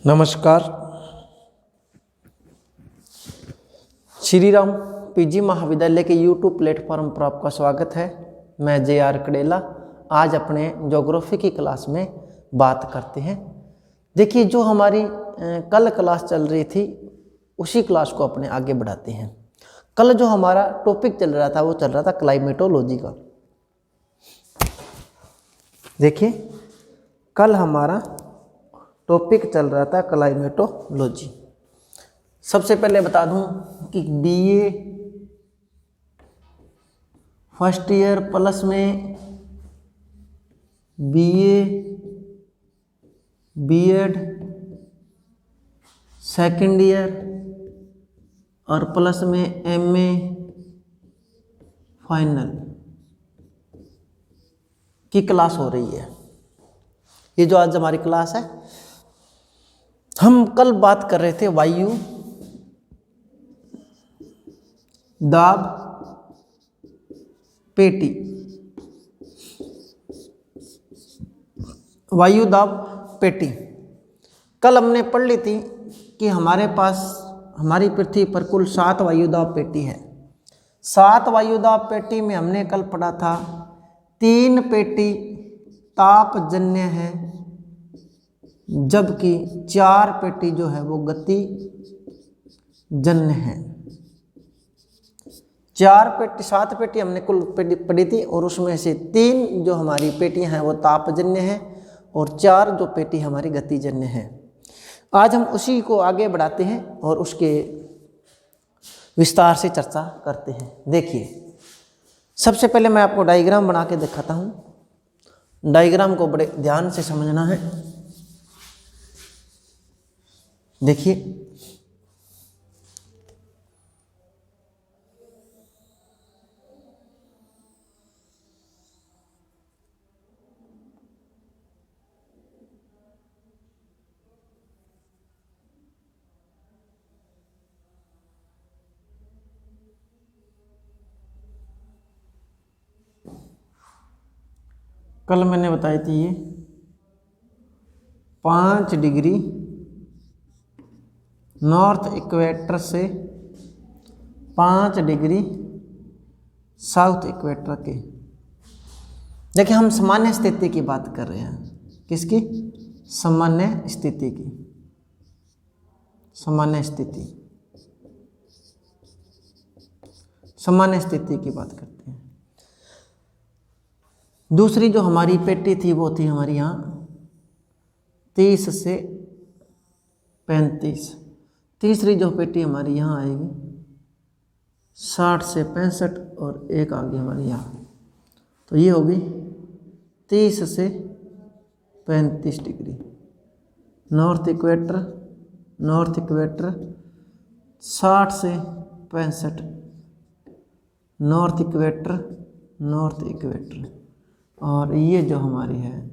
नमस्कार। श्री राम पीजी महाविद्यालय के यूट्यूब प्लेटफॉर्म पर आपका स्वागत है। मैं जे.आर. कड़ेला। आज अपने ज्योग्राफी की क्लास में बात करते हैं। देखिए, जो हमारी कल क्लास चल रही थी उसी क्लास को अपने आगे बढ़ाते हैं। कल जो हमारा टॉपिक चल रहा था वो चल रहा था क्लाइमेटोलॉजी का। देखिए, कल हमारा टॉपिक चल रहा था क्लाइमेटोलॉजी। सबसे पहले बता दूं कि बीए फर्स्ट ईयर प्लस में बीए बीएड सेकंड ईयर और प्लस में एमए फाइनल की क्लास हो रही है। ये जो आज हमारी क्लास है, हम कल बात कर रहे थे वायु दाब पेटी। वायु दाब पेटी कल हमने पढ़ ली थी कि हमारे पास हमारी पृथ्वी पर कुल 7 वायु दाब पेटी है। 7 वायु दाब पेटी में हमने कल पढ़ा था 3 पेटी तापजन्य है, जबकि 4 पेटी जो है वो गति जन्य है। 7 पेटी हमने कुल पढ़ी थी और उसमें से 3 जो हमारी पेटियां हैं वो तापजन्य है और 4 जो पेटी हमारी गतिजन्य है। आज हम उसी को आगे बढ़ाते हैं और उसके विस्तार से चर्चा करते हैं। देखिए, सबसे पहले मैं आपको डायग्राम बना के दिखाता हूँ। डायग्राम को बड़े ध्यान से समझना है। देखिए, कल मैंने बताई थी ये 5 डिग्री नॉर्थ इक्वेटर से 5 डिग्री साउथ इक्वेटर के। देखिए, हम सामान्य स्थिति की बात कर रहे हैं। किसकी? सामान्य स्थिति की। सामान्य स्थिति की बात करते हैं। दूसरी जो हमारी पेटी थी वो थी हमारी यहाँ 30 से 35। तीसरी जो पेटी हमारी यहाँ आएगी 60 से 65 और एक आ गई हमारी यहाँ, तो ये होगी 30 से 35 डिग्री नॉर्थ इक्वेटर 60 से 65 नॉर्थ इक्वेटर और ये जो हमारी है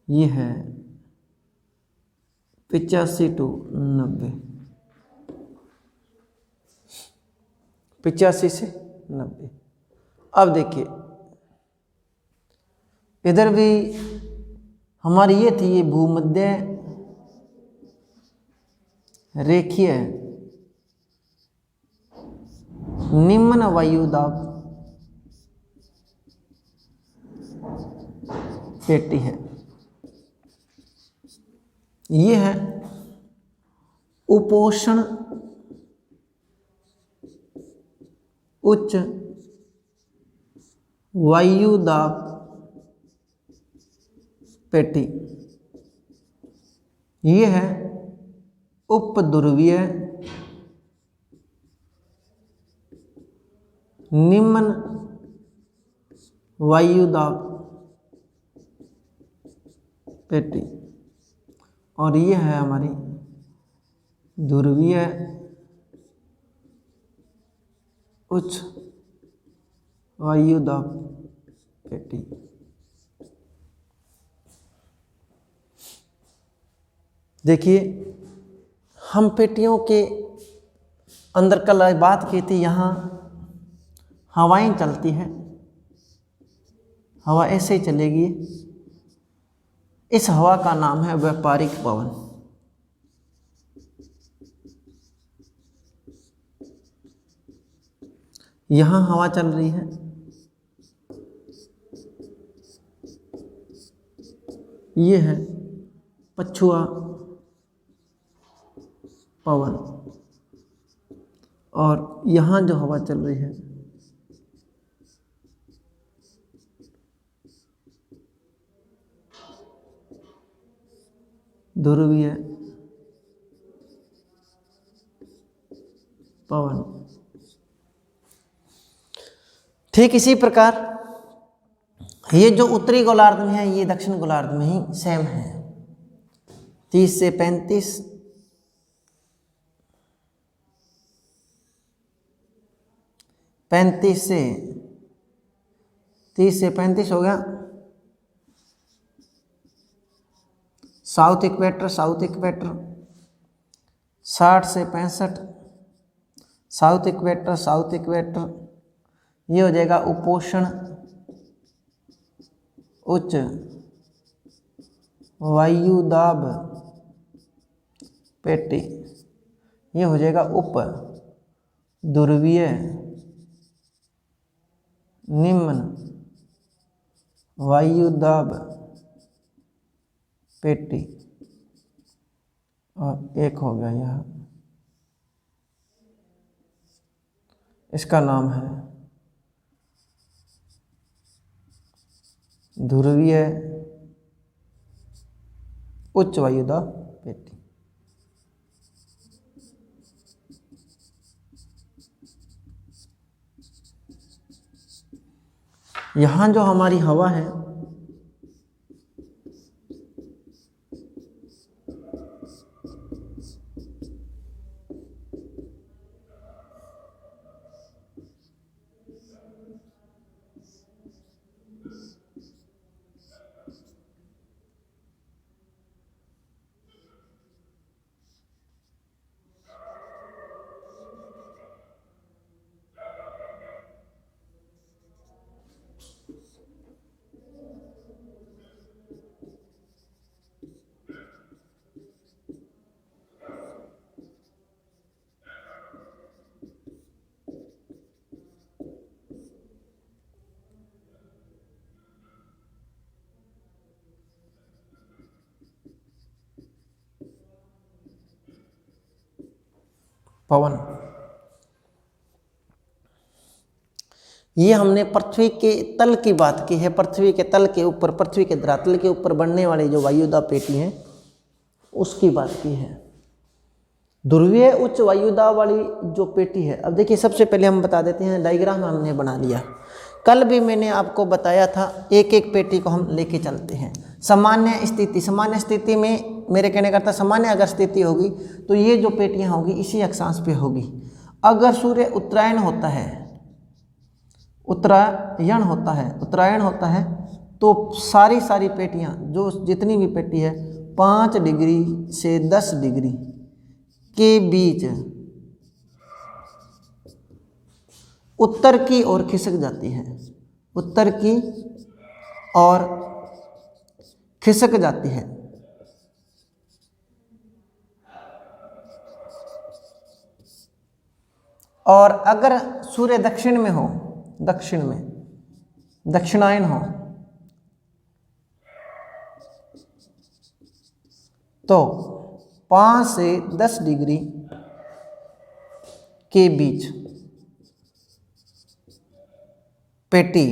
ये है 85 to 90। 85 से 90। अब देखिए, इधर भी हमारी ये थी, ये भूमध्य रेखीय निम्न वायुदाब पेटी है। ये है उपोष्ण उच्च वायुदाब पेटी। ये है उपध्रुवीय निम्न वायुदाब पेटी और ये है हमारी ध्रुवीय उच्च वायुदाब पेटी। देखिए, हम पेटियों के अंदर कल बात की थी, यहाँ हवाएं चलती हैं। हवा ऐसे ही चलेगी। इस हवा का नाम है व्यापारिक पवन। यहाँ हवा चल रही है, ये है पछुआ पवन, और यहाँ जो हवा चल रही है ध्रुवीय पवन। ठीक इसी प्रकार ये जो उत्तरी गोलार्ध में है, ये दक्षिण गोलार्ध में ही सेम है। 30 से 35, 35 से 30 से 35 हो गया साउथ इक्वेटर, साउथ इक्वेटर। 60 से 65 साउथ इक्वेटर, साउथ इक्वेटर। ये हो जाएगा उपोष्ण उच्च वायुदाब पेटी। ये हो जाएगा उप ध्रुवीय निम्न वायुदाब पेटी। और एक हो गया यह, इसका नाम है ध्रुवीय उच्च वायुदाब पेटी। यहाँ जो हमारी हवा है पवन, ये हमने पृथ्वी के तल की बात की है। पृथ्वी के तल के ऊपर, पृथ्वी के धरातल के ऊपर बनने वाली जो वायुदाब पेटी है उसकी बात की है। ध्रुवीय उच्च वायुदाब वाली जो पेटी है, अब देखिए सबसे पहले हम बता देते हैं, डायग्राम हमने बना लिया। कल भी मैंने आपको बताया था, एक एक पेटी को हम लेके चलते हैं। सामान्य स्थिति, सामान्य स्थिति में मेरे कहने का अर्थ सामान्य अगर स्थिति होगी तो ये जो पेटियां होगी इसी अक्षांश पे होगी। अगर सूर्य उत्तरायण होता है, उत्तरायण होता है तो सारी पेटियां, जो जितनी भी पेटी है 5 डिग्री से 10 डिग्री के बीच उत्तर की ओर खिसक जाती है, उत्तर की ओर खिसक जाती है। और अगर सूर्य दक्षिण में हो, दक्षिण में दक्षिणायन हो तो 5 से 10 डिग्री के बीच पेटी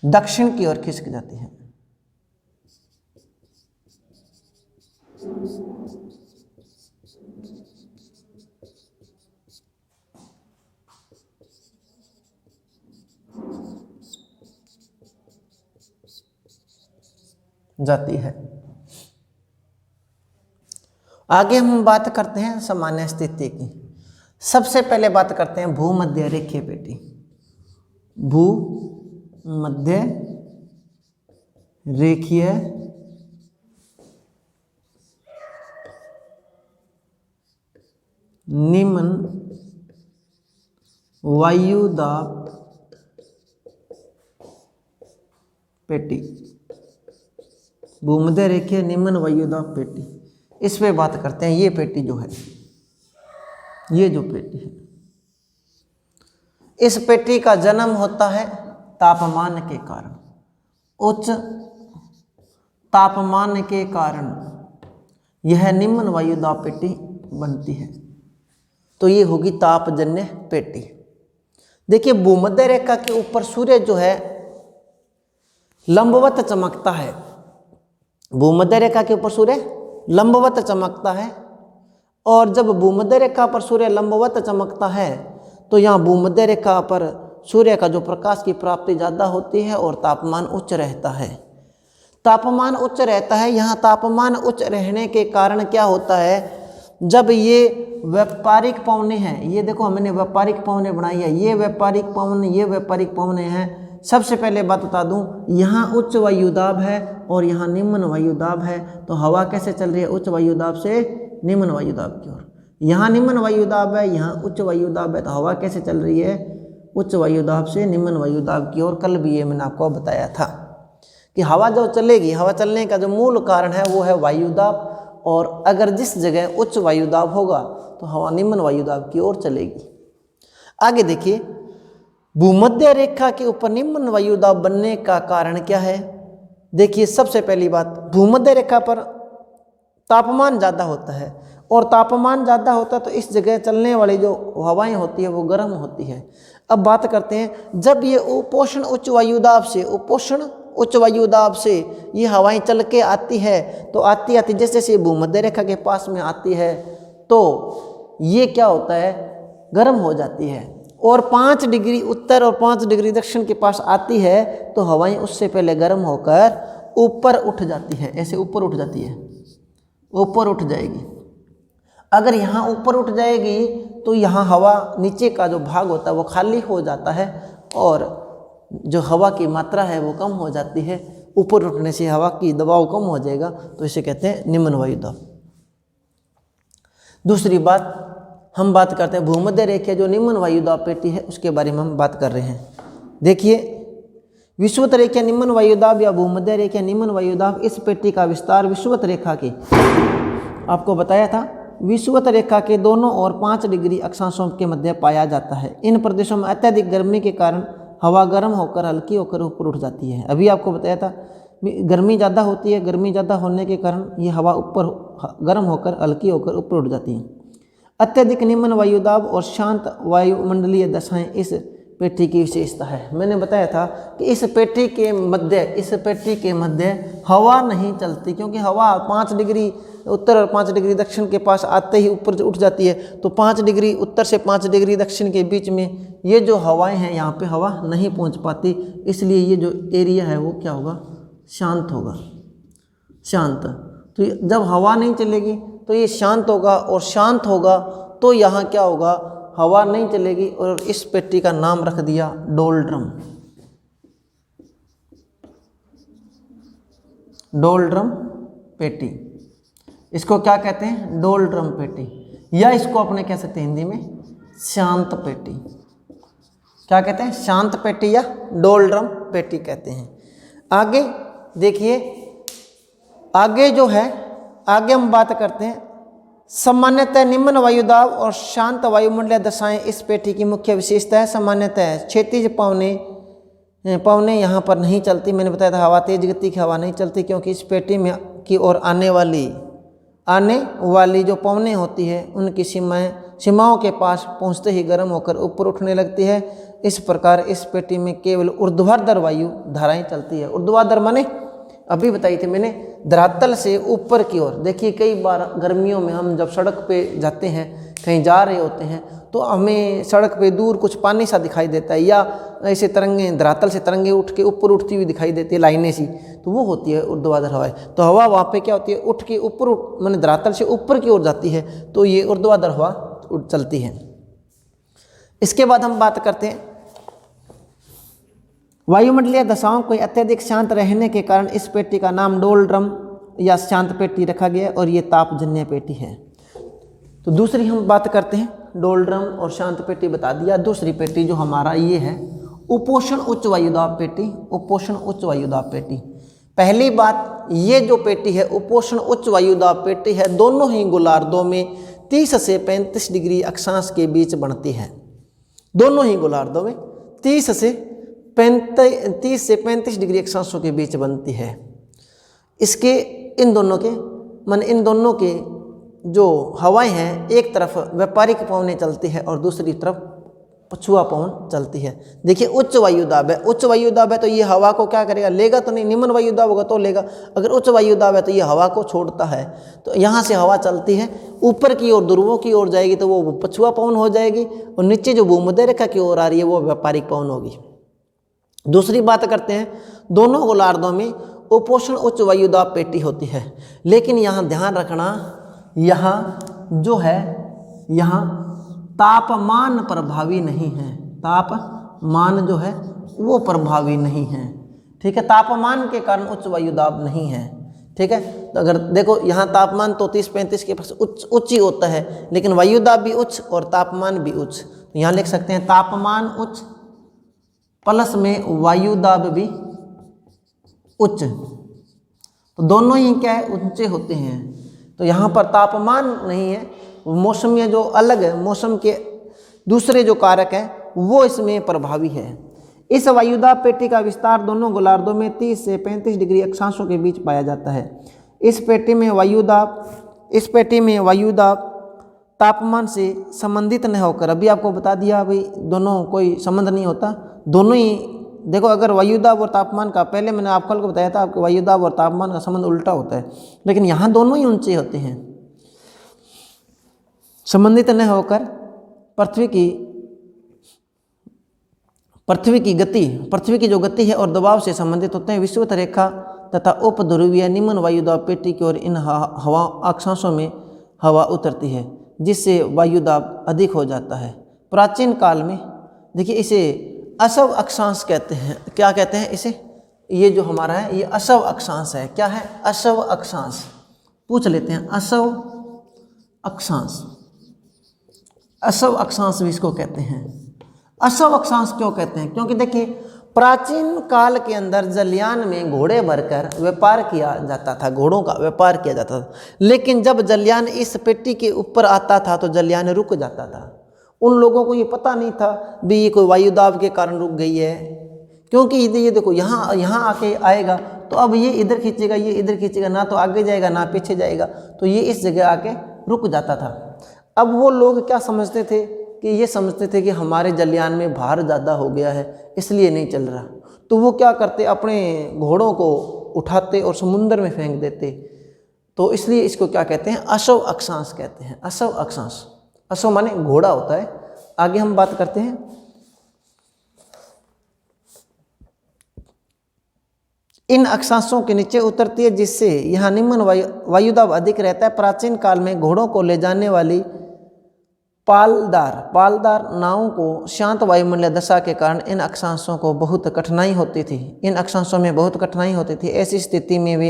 दक्षिण की ओर खिसक जाती है। जाती है। आगे हम बात करते हैं सामान्य स्थिति की। सबसे पहले बात करते हैं भूमध्य रेखीय पेटी। भूमध्य रेखीय निम्न वायुदाब पेटी। भूमध्य रेखीय निम्न वायुदाब पेटी, इस पे बात करते हैं। ये पेटी जो है, ये जो पेटी है, इस पेटी का जन्म होता है तापमान के कारण, उच्च तापमान के कारण यह निम्न वायुदाब पेटी बनती है। तो ये होगी तापजन्य पेटी। देखिए भूमध्य रेखा के ऊपर सूर्य जो है लंबवत चमकता है, भूमध्य रेखा के ऊपर सूर्य लंबवत चमकता है, और जब भूमध्य रेखा पर सूर्य लंबवत चमकता है तो यहाँ भूमध्य रेखा पर सूर्य का जो प्रकाश की प्राप्ति ज़्यादा होती है और तापमान उच्च रहता है। तापमान उच्च रहता है, यहाँ तापमान उच्च रहने के कारण क्या होता है, जब ये व्यापारिक पवने हैं, ये देखो हमने व्यापारिक पवने बनाई है, ये व्यापारिक पवन, ये व्यापारिक पवने हैं। सबसे पहले बात बता दूं, यहाँ उच्च वायुदाब है और यहाँ निम्न वायुदाब है, तो हवा कैसे चल रही है, उच्च वायुदाब से निम्न वायुदाब की ओर। यहाँ निम्न वायुदाब है, यहाँ उच्च वायुदाब है, तो हवा कैसे चल रही है, उच्च वायुदाब से निम्न वायुदाब की ओर। कल भी ये मैंने आपको बताया था कि हवा जो चलेगी, हवा चलने का जो मूल कारण है वो है वायुदाब, और अगर जिस जगह उच्च वायुदाब होगा तो हवा निम्न वायुदाब की ओर चलेगी। आगे देखिए, भूमध्य रेखा के ऊपर निम्न वायुदाब बनने का कारण क्या है। देखिए सबसे पहली बात, भूमध्य रेखा पर तापमान ज़्यादा होता है, और तापमान ज़्यादा होता है तो इस जगह चलने वाली जो हवाएं होती है वो गर्म होती है। अब बात करते हैं, जब ये उपोष्ण उच्च वायुदाब से, उपोष्ण उच्च वायुदाब से ये हवाएं चल के आती है, तो आती आती जैसे जैसे भूमध्य रेखा के पास में आती है तो ये क्या होता है, गर्म हो जाती है, और 5 डिग्री उत्तर और 5 डिग्री दक्षिण के पास आती है तो हवाएं उससे पहले गर्म होकर ऊपर उठ जाती है, ऐसे ऊपर उठ जाती है, ऊपर उठ जाएगी। अगर यहाँ ऊपर उठ जाएगी तो यहाँ हवा नीचे का जो भाग होता है वो खाली हो जाता है, और जो हवा की मात्रा है वो कम हो जाती है। ऊपर उठने से हवा की दबाव कम हो जाएगा, तो इसे कहते हैं निम्न वायुदाब। दूसरी बात, हम बात करते हैं भूमध्य रेखा जो निम्न वायुदाब पेटी है उसके बारे में हम बात कर रहे हैं। देखिए विषुवत रेखा निम्न वायुदाब या भूमध्य रेखा निम्न वायुदाब, इस पेटी का विस्तार विषुवत रेखा के, आपको बताया था, विषुवत रेखा के दोनों ओर 5 डिग्री अक्षांशों के मध्य पाया जाता है। इन प्रदेशों में अत्यधिक गर्मी के कारण हवा गर्म होकर हल्की होकर ऊपर उठ जाती है। अभी आपको बताया था गर्मी ज़्यादा होती है, गर्मी ज़्यादा होने के कारण ये हवा ऊपर गर्म होकर हल्की होकर ऊपर उठ जाती है। अत्यधिक निम्न वायुदाब और शांत वायुमंडलीय दशाएं इस पेटी की विशेषता है। मैंने बताया था कि इस पेटी के मध्य हवा नहीं चलती, क्योंकि हवा 5 डिग्री उत्तर और 5 डिग्री दक्षिण के पास आते ही ऊपर उठ जाती है, तो 5 डिग्री उत्तर से 5 डिग्री दक्षिण के बीच में ये जो हवाएं हैं यहाँ पे हवा नहीं पहुँच पाती, इसलिए ये जो एरिया है वो क्या होगा, शांत होगा, शांत। तो जब हवा नहीं चलेगी तो ये शांत होगा, और शांत होगा तो यहाँ क्या होगा, हवा नहीं चलेगी, और इस पेटी का नाम रख दिया डोलड्रम। डोलड्रम पेटी, इसको क्या कहते हैं, डोलड्रम पेटी, या इसको अपने कह सकते हैं हिंदी में शांत पेटी। क्या कहते हैं, शांत पेटी या डोलड्रम पेटी कहते हैं। आगे देखिए, आगे जो है, आगे हम बात करते हैं सामान्यतः निम्न वायुदाब और शांत वायुमंडलीय दशाएं इस पेटी की मुख्य विशेषता है। सामान्यतः क्षैतिज पवने यहाँ पर नहीं चलती। मैंने बताया था हवा तेज गति की हवा नहीं चलती, क्योंकि इस पेटी में की ओर आने वाली जो पवने होती है उनकी सीमाओं के पास पहुँचते ही गर्म होकर ऊपर उठने लगती है। इस प्रकार इस पेटी में केवल ऊर्ध्वाधर वायु धाराएं चलती है। ऊर्ध्वाधर माने अभी बताई थी मैंने, धरातल से ऊपर की ओर। देखिए कई बार गर्मियों में हम जब सड़क पे जाते हैं, कहीं जा रहे होते हैं, तो हमें सड़क पे दूर कुछ पानी सा दिखाई देता है, या ऐसे तरंगे धरातल से तरंगे उठ के ऊपर उठती हुई दिखाई देती है लाइनें सी, तो वो होती है ऊर्ध्वाधर हवाएं। तो हवा वहाँ पे क्या होती है, उठ के ऊपर माने धरातल से ऊपर की ओर जाती है, तो ये ऊर्ध्वाधर हवा चलती है। इसके बाद हम बात करते हैं वायुमंडलीय दशाओं को अत्यधिक शांत रहने के कारण इस पेटी का नाम डोलड्रम या शांत पेटी रखा गया, और ये तापजन्य पेटी है। तो दूसरी हम बात करते हैं, डोलड्रम और शांत पेटी बता दिया। दूसरी पेटी जो हमारा ये है उपोष्ण उच्च वायुदाब पेटी। उपोष्ण उच्च वायुदाब पेटी, पहली बात ये जो पेटी है उपोष्ण उच्च वायुदाब पेटी है, दोनों ही गोलार्धों में 30 से 35 डिग्री अक्षांश के बीच बनती है। दोनों ही गोलार्धों में 30 से 35 डिग्री अक्षांशों के बीच बनती है। इसके इन दोनों के जो हवाएं हैं, एक तरफ व्यापारिक पवनें चलती है और दूसरी तरफ पछुआ पवन चलती है। देखिए उच्च वायुदाब है, उच्च वायुदाब है तो ये हवा को क्या करेगा, लेगा तो नहीं, निम्न वायुदाब होगा तो लेगा। अगर उच्च वायुदाब है तो ये हवा को छोड़ता है, तो यहाँ से हवा चलती है ऊपर की ओर, ध्रुवों की ओर जाएगी तो वो पछुआ पवन हो जाएगी, और नीचे जो भूमध्य रेखा की ओर आ रही है वो व्यापारिक पवन होगी। दूसरी बात करते हैं, दोनों गोलार्धों में उपोष्ण उच्च वायुदाब पेटी होती है, लेकिन यहाँ ध्यान रखना, यहाँ जो है यहाँ तापमान प्रभावी नहीं है, तापमान जो है वो प्रभावी नहीं है। ठीक है, तापमान के कारण उच्च वायुदाब नहीं है। ठीक है, तो अगर देखो यहाँ तापमान तो 30-35 के पास उच्च ही होता है, लेकिन वायुदाब भी उच्च और तापमान भी उच्च, तो यहाँ लिख सकते हैं तापमान उच्च प्लस में वायुदाब भी उच्च, तो दोनों ही क्या है, ऊंचे होते हैं। तो यहाँ पर तापमान नहीं है, मौसम में जो अलग है, मौसम के दूसरे जो कारक हैं वो इसमें प्रभावी है। इस वायुदाब पेटी का विस्तार दोनों गोलार्धों में 30 से 35 डिग्री अक्षांशों के बीच पाया जाता है। इस पेटी में वायुदाब तापमान से संबंधित न होकर, अभी आपको बता दिया भाई दोनों कोई संबंध नहीं होता, दोनों ही देखो, अगर वायुदाब और तापमान का, पहले मैंने आपको कल को बताया था आपको वायुदाब और तापमान का संबंध उल्टा होता है, लेकिन यहाँ दोनों ही ऊंचे होते हैं। संबंधित न होकर पृथ्वी की जो गति है और दबाव से संबंधित होते हैं। विषुवत रेखा तथा उपध्रुवीय निम्न वायुदाब पेटी की ओर इन हवा अक्षांशों में हवा उतरती है, जिससे वायुदाब अधिक हो जाता है। प्राचीन काल में देखिए इसे असव अक्षांश कहते हैं। क्या कहते हैं इसे? ये जो हमारा है ये असव अक्षांश है। क्या है? असव अक्षांश। पूछ लेते हैं, असव अक्षांश, असव अक्षांश भी इसको कहते हैं। असव अक्षांश क्यों कहते हैं? क्योंकि देखिए प्राचीन काल के अंदर जलयान में घोड़े भरकर व्यापार किया जाता था, घोड़ों का व्यापार किया जाता था, लेकिन जब जलयान इस पेटी के ऊपर आता था तो जलयान रुक जाता था। उन लोगों को ये पता नहीं था भी ये कोई वायुदाब के कारण रुक गई है, क्योंकि ये देखो यहाँ आके आएगा तो अब ये इधर खींचेगा, ये इधर खींचेगा, ना तो आगे जाएगा ना पीछे जाएगा, तो ये इस जगह आके रुक जाता था। अब वो लोग क्या समझते थे कि ये समझते थे कि हमारे जलयान में भार ज़्यादा हो गया है इसलिए नहीं चल रहा, तो वो क्या करते, अपने घोड़ों को उठाते और समुद्र में फेंक देते। तो इसलिए इसको क्या कहते हैं? असव अक्षांश कहते हैं। असव अक्षांश, असव माने घोड़ा होता है। आगे हम बात करते हैं, इन अक्षांशों के नीचे उतरती है, जिससे यहाँ निम्न वायुदाब अधिक रहता है। प्राचीन काल में घोड़ों को ले जाने वाली पालदार नावों को शांत वायुमंडलीय दशा के कारण इन अक्षांशों को बहुत कठिनाई होती थी। इन अक्षांशों में बहुत कठिनाई होती थी। ऐसी स्थिति में वे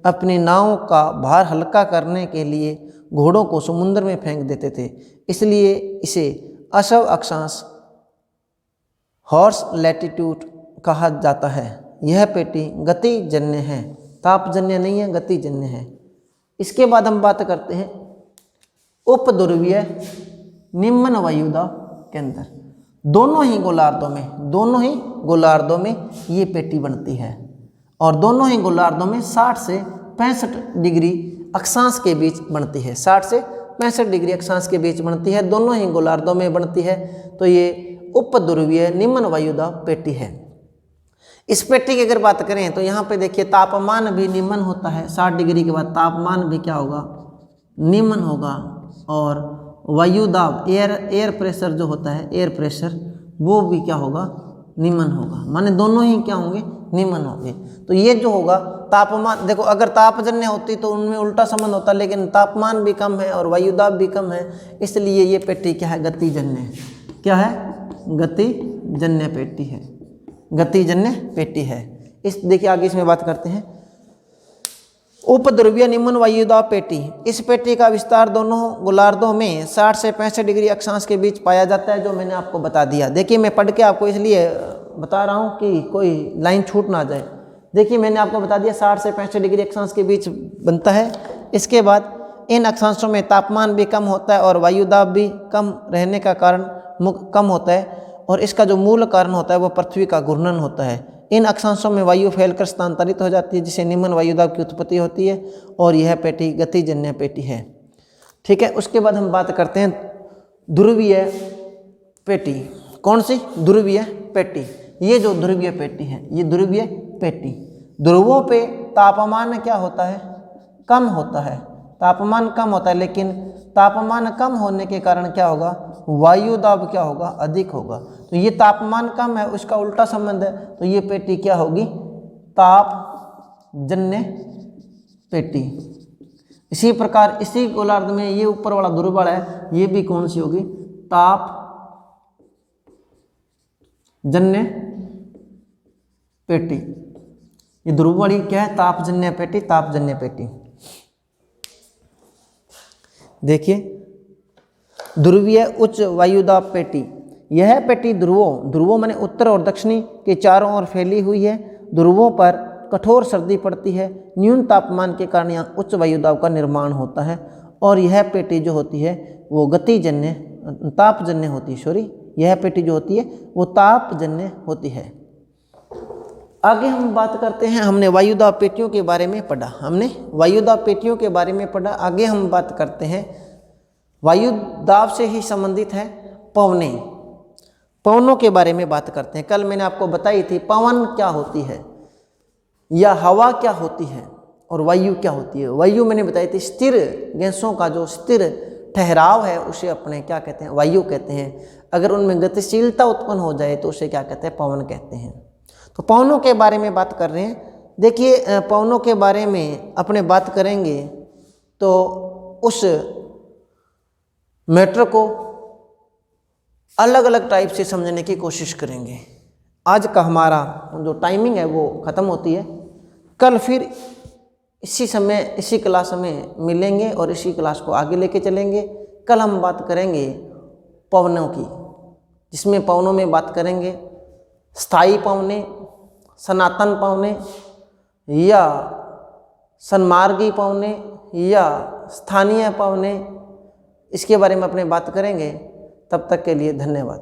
अपनी नावों का भार हल्का करने के लिए घोड़ों को समुद्र में फेंक देते थे। इसलिए इसे असव अक्षांश, हॉर्स लैटिट्यूड कहा जाता है। यह पेटी गतिजन्य है, तापजन्य नहीं है, गतिजन्य है। इसके बाद हम बात करते हैं उपध्रुवीय निम्न वायुदाब के अंदर। दोनों ही गोलार्धों में ये पेटी बनती है और दोनों ही गोलार्धों में 60 से 65 डिग्री अक्षांश के बीच बनती है। 60 से 65 डिग्री अक्षांश के बीच बनती है, दोनों ही गोलार्धों में बनती है। तो ये उपध्रुवीय निम्न वायुदाब पेटी है। इस पेटी की अगर बात करें तो यहाँ पे देखिए तापमान भी निम्न होता है। 60 डिग्री के बाद तापमान भी क्या होगा? निम्न होगा। और वायुदाब, एयर प्रेशर जो होता है, एयर प्रेशर, वो भी क्या होगा? निम्न होगा। माने दोनों ही क्या होंगे? निम्न होंगे। तो ये जो होगा तापमान, देखो अगर तापजन्य होती तो उनमें उल्टा संबंध होता, लेकिन तापमान भी कम है और वायुदाब भी कम है, इसलिए ये पेटी क्या है? गतिजन्य है। क्या है? गतिजन्य पेटी है। गतिजन्य पेटी है। इस देखिए आगे इसमें बात करते हैं उपध्रुवीय निम्न वायुदाब पेटी। इस पेटी का विस्तार दोनों गोलार्धों में 60 से 65 डिग्री अक्षांश के बीच पाया जाता है, जो मैंने आपको बता दिया। देखिए मैं पढ़ के आपको इसलिए बता रहा हूँ कि कोई लाइन छूट ना जाए। देखिए मैंने आपको बता दिया 60 से 65 डिग्री अक्षांश के बीच बनता है। इसके बाद इन अक्षांशों में तापमान भी कम होता है और वायु दाब भी कम रहने का कारण कम होता है, और इसका जो मूल कारण होता है वो पृथ्वी का घूर्णन होता है। इन अक्षांशों में वायु फैलकर स्थानांतरित हो जाती है जिससे निम्न वायुदाब की उत्पत्ति होती है, और यह पेटी गतिजन्य पेटी है। ठीक है, उसके बाद हम बात करते हैं ध्रुवीय पेटी। कौन सी? ध्रुवीय पेटी। ये जो ध्रुवीय पेटी है, ये ध्रुवीय पेटी, ध्रुवों पे तापमान क्या होता है? कम होता है, तापमान कम होता है, लेकिन तापमान कम होने के कारण क्या होगा? वायु दाब क्या होगा? अधिक होगा। तो ये तापमान कम है, उसका उल्टा संबंध है, तो ये पेटी क्या होगी? तापजन्य पेटी। इसी प्रकार इसी गोलार्ध में ये ऊपर वाला ध्रुवबल है, ये भी कौन सी होगी? तापजन्य पेटी। ये ध्रुवबल क्या है? तापजन्य पेटी, तापजन्य पेटी। देखिए ध्रुवीय उच्च वायुदाब पेटी। यह पेटी ध्रुवों माने उत्तर और दक्षिणी के चारों ओर फैली हुई है। ध्रुवों पर कठोर सर्दी पड़ती है, न्यून तापमान के कारण यहाँ उच्च वायुदाब का निर्माण होता है, और यह पेटी जो होती है वो गतिजन्य तापजन्य होती है। यह पेटी जो होती है वो तापजन्य होती है। आगे हम बात करते हैं, हमने वायुदाब पेटियों के बारे में पढ़ा, आगे हम बात करते हैं वायु दाब से ही संबंधित है पवनों के बारे में बात करते हैं। कल मैंने आपको बताई थी पवन क्या होती है, या हवा क्या होती है, और वायु क्या होती है। वायु मैंने बताई थी स्थिर गैसों का जो स्थिर ठहराव है उसे अपने क्या कहते हैं? वायु कहते हैं। अगर उनमें गतिशीलता उत्पन्न हो जाए तो उसे क्या कहते हैं? पवन कहते हैं। तो पवनों के बारे में बात कर रहे हैं। देखिए पवनों के बारे में अपने बात करेंगे तो उस मैटर को अलग अलग टाइप से समझने की कोशिश करेंगे। आज का हमारा जो टाइमिंग है वो ख़त्म होती है, कल फिर इसी समय इसी क्लास में मिलेंगे और इसी क्लास को आगे लेके चलेंगे। कल हम बात करेंगे पवनों की, जिसमें पवनों में बात करेंगे स्थायी पवने, सनातन पवने, या सन्मार्गी पवने, या स्थानीय पवने, इसके बारे में अपने बात करेंगे। तब तक के लिए धन्यवाद।